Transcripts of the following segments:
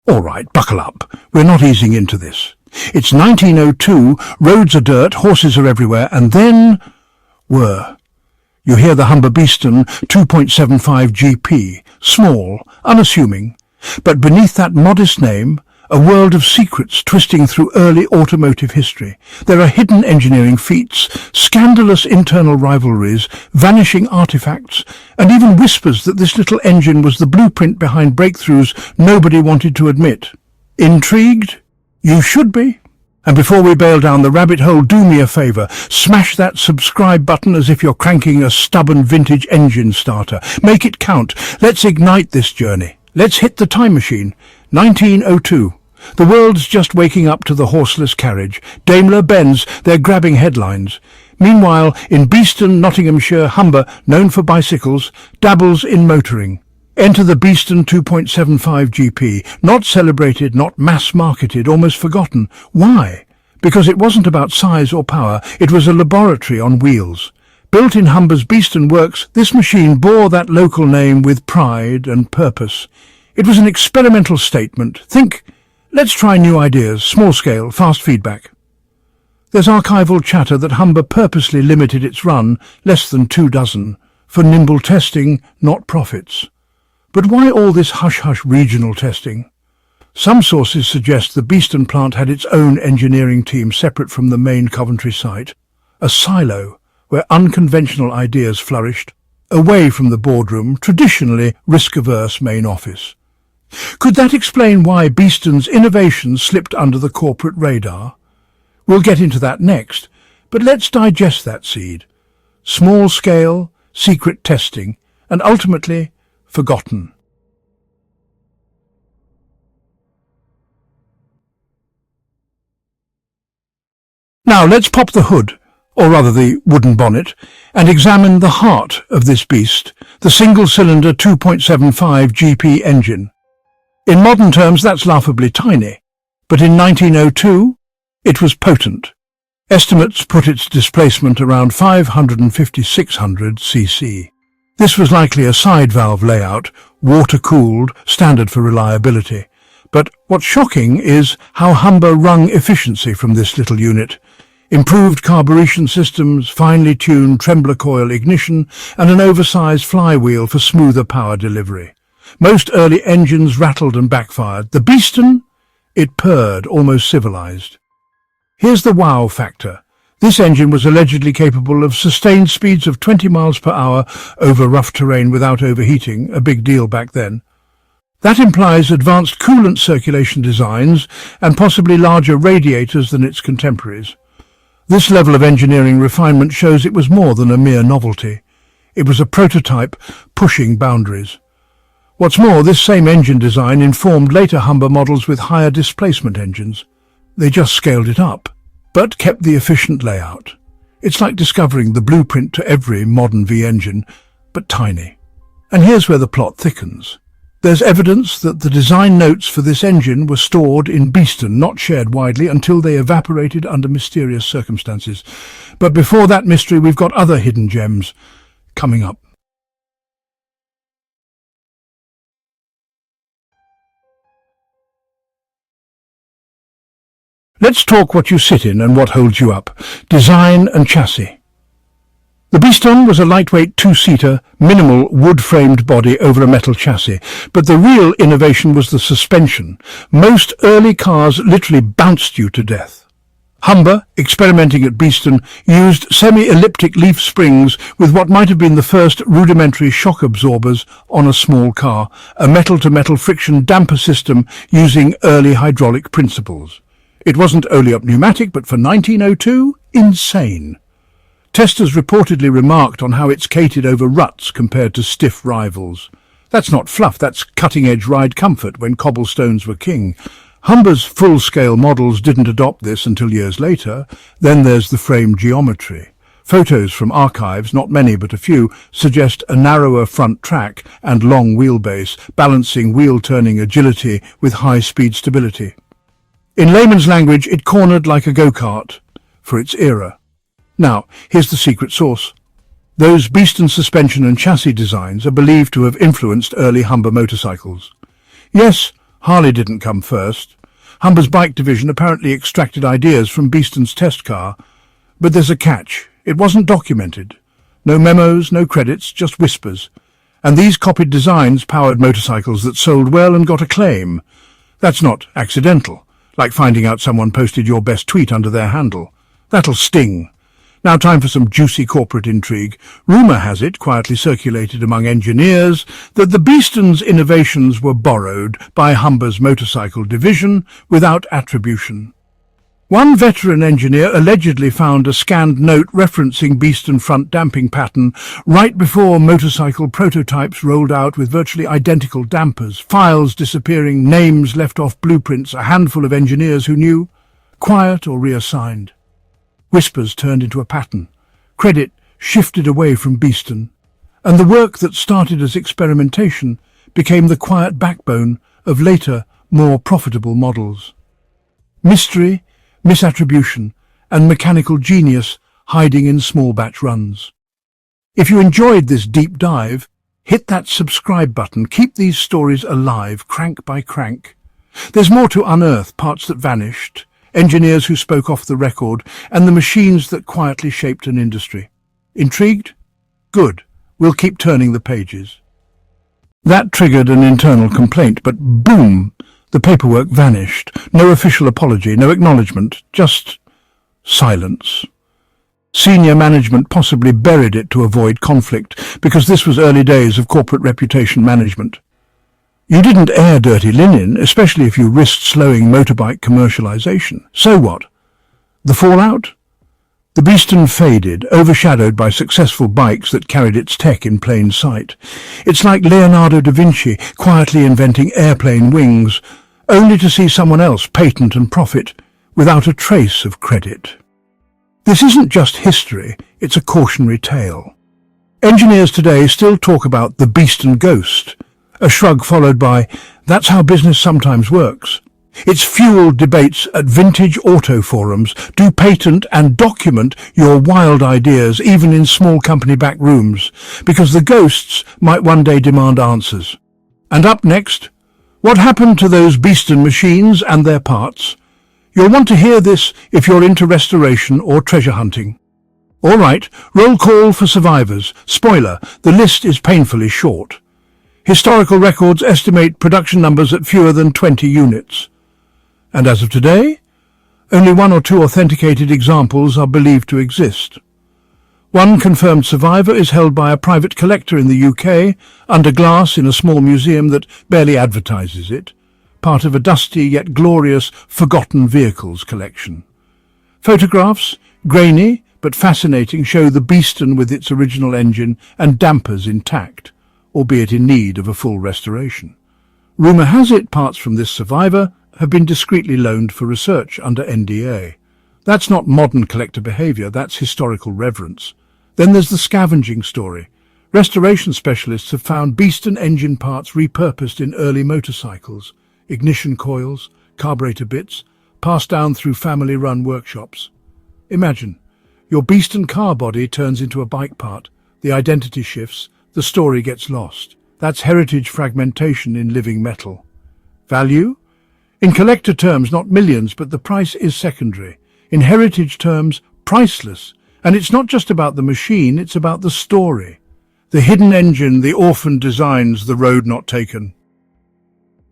All right, buckle up. We're not easing into this. It's 1902, roads are dirt, horses are everywhere, and then... whir. You hear the Humber Beeston 2.75hp, small, unassuming, but beneath that modest name, a world of secrets twisting through early automotive history. There are hidden engineering feats, scandalous internal rivalries, vanishing artifacts, and even whispers that this little engine was the blueprint behind breakthroughs nobody wanted to admit. Intrigued? You should be. And before we bail down the rabbit hole, do me a favour. Smash that subscribe button as if you're cranking a stubborn vintage engine starter. Make it count. Let's ignite this journey. Let's hit the time machine. 1902. The world's just waking up to the horseless carriage. Daimler-Benz, they're grabbing headlines. Meanwhile, in Beeston, Nottinghamshire, Humber, known for bicycles, dabbles in motoring. Enter the Beeston 2.75hp, not celebrated, not mass-marketed, almost forgotten. Why? Because it wasn't about size or power, it was a laboratory on wheels. Built in Humber's Beeston works, this machine bore that local name with pride and purpose. It was an experimental statement. Think, let's try new ideas, small scale, fast feedback. There's archival chatter that Humber purposely limited its run, less than 24, for nimble testing, not profits. But why all this hush-hush regional testing? Some sources suggest the Beeston plant had its own engineering team separate from the main Coventry site, a silo where unconventional ideas flourished, away from the boardroom, traditionally risk-averse main office. Could that explain why Beeston's innovations slipped under the corporate radar? We'll get into that next, but let's digest that seed. Small-scale, secret testing, and ultimately forgotten. Now let's pop the hood, or rather the wooden bonnet, and examine the heart of this beast, the single-cylinder 2.75hp engine. In modern terms, that's laughably tiny, but in 1902, it was potent. Estimates put its displacement around 550-600 cc. This was likely a side valve layout, water-cooled, standard for reliability. But what's shocking is how Humber wrung efficiency from this little unit. Improved carburation systems, finely tuned trembler coil ignition, and an oversized flywheel for smoother power delivery. Most early engines rattled and backfired. The Beeston? It purred, almost civilized. Here's the wow factor. This engine was allegedly capable of sustained speeds of 20 miles per hour over rough terrain without overheating, a big deal back then. That implies advanced coolant circulation designs and possibly larger radiators than its contemporaries. This level of engineering refinement shows it was more than a mere novelty. It was a prototype pushing boundaries. What's more, this same engine design informed later Humber models with higher displacement engines. They just scaled it up, but kept the efficient layout. It's like discovering the blueprint to every modern V-engine, but tiny. And here's where the plot thickens. There's evidence that the design notes for this engine were stored in Beeston, not shared widely until they evaporated under mysterious circumstances. But before that mystery, we've got other hidden gems coming up. Let's talk what you sit in and what holds you up. Design and chassis. The Beeston was a lightweight two-seater, minimal wood-framed body over a metal chassis, but the real innovation was the suspension. Most early cars literally bounced you to death. Humber, experimenting at Beeston, used semi-elliptic leaf springs with what might have been the first rudimentary shock absorbers on a small car, a metal-to-metal friction damper system using early hydraulic principles. It wasn't only up pneumatic, but for 1902, insane. Testers reportedly remarked on how it skated over ruts compared to stiff rivals. That's not fluff, that's cutting-edge ride comfort when cobblestones were king. Humber's full-scale models didn't adopt this until years later. Then there's the frame geometry. Photos from archives, not many but a few, suggest a narrower front track and long wheelbase, balancing wheel-turning agility with high-speed stability. In layman's language, it cornered like a go-kart for its era. Now, here's the secret sauce. Those Beeston suspension and chassis designs are believed to have influenced early Humber motorcycles. Yes, Harley didn't come first. Humber's bike division apparently extracted ideas from Beeston's test car, but there's a catch. It wasn't documented. No memos, no credits, just whispers. And these copied designs powered motorcycles that sold well and got acclaim. That's not accidental, like finding out someone posted your best tweet under their handle. That'll sting. Now time for some juicy corporate intrigue. Rumour has it, quietly circulated among engineers, that the Beeston's innovations were borrowed by Humber's motorcycle division without attribution. One veteran engineer allegedly found a scanned note referencing Beeston front damping pattern right before motorcycle prototypes rolled out with virtually identical dampers, files disappearing, names left off blueprints, a handful of engineers who knew, quiet or reassigned. Whispers turned into a pattern. Credit shifted away from Beeston, and the work that started as experimentation became the quiet backbone of later, more profitable models. Mystery, misattribution, and mechanical genius hiding in small batch runs. If you enjoyed this deep dive, hit that subscribe button. Keep these stories alive, crank by crank. There's more to unearth, parts that vanished, engineers who spoke off the record, and the machines that quietly shaped an industry. Intrigued? Good. We'll keep turning the pages. That triggered an internal complaint, but boom! The paperwork vanished. No official apology, no acknowledgement, just silence. Senior management possibly buried it to avoid conflict, because this was early days of corporate reputation management. You didn't air dirty linen, especially if you risked slowing motorbike commercialization. So what? The fallout? The Beeston faded, overshadowed by successful bikes that carried its tech in plain sight. It's like Leonardo da Vinci quietly inventing airplane wings, only to see someone else patent and profit without a trace of credit. This isn't just history, it's a cautionary tale. Engineers today still talk about the Beeston ghost, a shrug followed by, "That's how business sometimes works." It's fueled debates at vintage auto forums. Do patent and document your wild ideas, even in small company back rooms, because the ghosts might one day demand answers. And up next, what happened to those Beeston machines and their parts? You'll want to hear this if you're into restoration or treasure hunting. All right, roll call for survivors. Spoiler, the list is painfully short. Historical records estimate production numbers at fewer than 20 units. And as of today, only 1 or 2 authenticated examples are believed to exist. One confirmed survivor is held by a private collector in the UK, under glass in a small museum that barely advertises it, part of a dusty yet glorious forgotten vehicles collection. Photographs, grainy but fascinating, show the Beeston with its original engine and dampers intact, albeit in need of a full restoration. Rumour has it parts from this survivor have been discreetly loaned for research under NDA. That's not modern collector behaviour, that's historical reverence. Then there's the scavenging story. Restoration specialists have found Beeston engine parts repurposed in early motorcycles, ignition coils, carburetor bits, passed down through family-run workshops. Imagine, your Beeston car body turns into a bike part, the identity shifts, the story gets lost. That's heritage fragmentation in living metal. Value? In collector terms, not millions, but the price is secondary. In heritage terms, priceless. And it's not just about the machine, it's about the story. The hidden engine, the orphaned designs, the road not taken.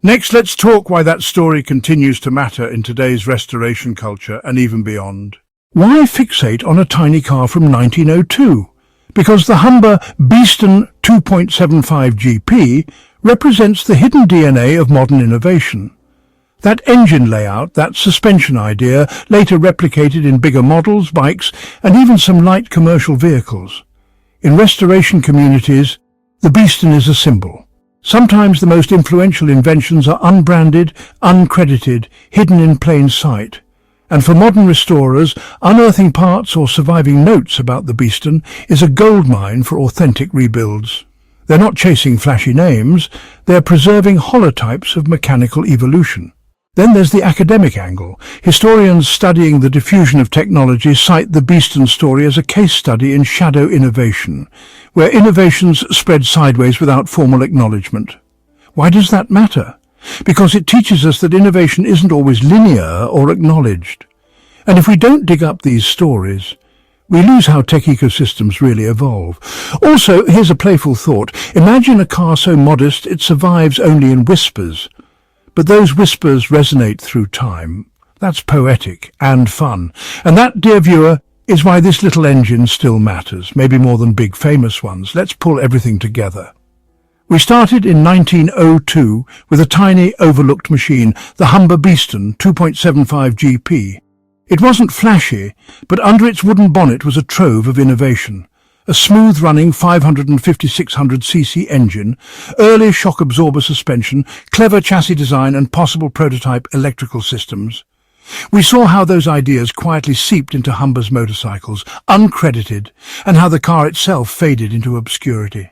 Next, let's talk why that story continues to matter in today's restoration culture and even beyond. Why fixate on a tiny car from 1902? Because the Humber Beeston 2.75hp represents the hidden DNA of modern innovation. That engine layout, that suspension idea, later replicated in bigger models, bikes, and even some light commercial vehicles. In restoration communities, the Beeston is a symbol. Sometimes the most influential inventions are unbranded, uncredited, hidden in plain sight. And for modern restorers, unearthing parts or surviving notes about the Beeston is a goldmine for authentic rebuilds. They're not chasing flashy names, they're preserving holotypes of mechanical evolution. Then there's the academic angle. Historians studying the diffusion of technology cite the Beeston story as a case study in shadow innovation, where innovations spread sideways without formal acknowledgement. Why does that matter? because it teaches us that innovation isn't always linear or acknowledged. And if we don't dig up these stories, we lose how tech ecosystems really evolve. Also, here's a playful thought. Imagine a car so modest it survives only in whispers, but those whispers resonate through time. That's poetic and fun. And that, dear viewer, is why this little engine still matters, maybe more than big famous ones. Let's pull everything together. We started in 1902 with a tiny overlooked machine, the Humber Beeston 2.75hp. It wasn't flashy, but under its wooden bonnet was a trove of innovation. A smooth-running 550-600cc engine, early shock absorber suspension, clever chassis design and possible prototype electrical systems. We saw how those ideas quietly seeped into Humber's motorcycles, uncredited, and how the car itself faded into obscurity.